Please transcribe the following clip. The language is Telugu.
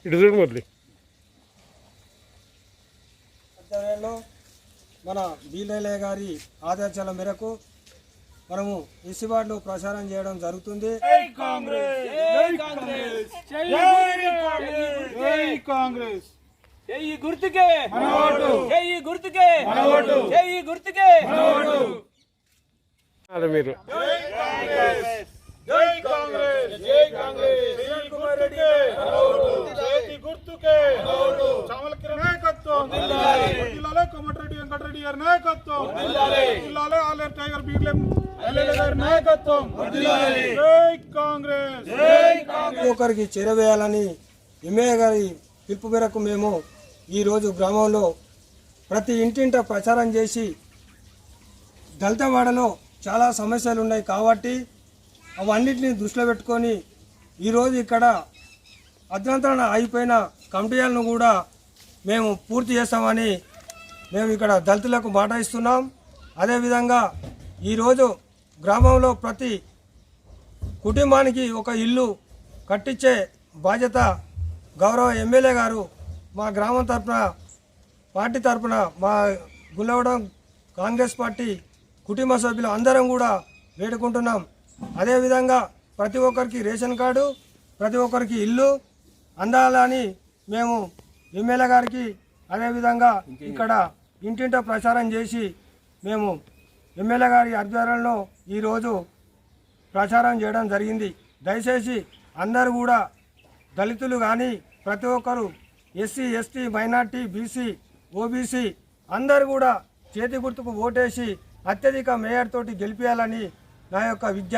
ఇటు చూడు మురళి. మన బీలయ్య గారి ఆదేశాల మేరకు మనము ఇసిబాడ్లో ప్రచారం చేయడం జరుగుతుంది. మీరు కోమటిరెడ్డి వెంకటరెడ్డి గారి నాయకత్వం, ఆలేరు టైగర్ బీర్లేం ఎమ్మెల్యే గారి నాయకత్వం. జై కాంగ్రెస్. ఒకరికి చేరవేయాలని ఎమ్మెల్యే గారి పిలుపు మేరకు మేము ఈరోజు గ్రామంలో ప్రతి ఇంటింట ప్రచారం చేసి దళితవాడలో చాలా సమస్యలు ఉన్నాయి కాబట్టి అవన్నిటిని దృష్టిలో పెట్టుకొని ఈరోజు ఇక్కడ అర్ధంతరణ అయిపోయిన కమిటీలను కూడా మేము పూర్తి చేస్తామని మేము ఇక్కడ దళితులకు మాట ఇస్తున్నాం. అదేవిధంగా ఈరోజు గ్రామంలో ప్రతి కుటుంబానికి ఒక ఇల్లు కట్టించే బాధ్యత గౌరవ ఎమ్మెల్యే గారు మా గ్రామం తరఫున పార్టీ తరఫున మా గుల్లవడం కాంగ్రెస్ పార్టీ కుటుంబ సభ్యులు అందరం కూడా వేడుకుంటున్నాం. అదేవిధంగా ప్రతి ఒక్కరికి రేషన్ కార్డు, ప్రతి ఒక్కరికి ఇల్లు అందాలని మేము ఎమ్మెల్యే గారికి అదేవిధంగా ఇక్కడ ఇంటింట ప్రచారం చేసి మేము ఎమ్మెల్యే గారి ఆధ్వర్యంలో ఈరోజు ప్రచారం చేయడం జరిగింది. దయచేసి అందరూ కూడా దళితులు కానీ ప్రతి ఒక్కరు SC, ST, minority, BC, OBC అందరూ కూడా చేతి గుర్తుకు ఓటేసి అత్యధిక మేయర్ తోటి గెలిపించాలని నా యొక్క విజ్ఞప్తి.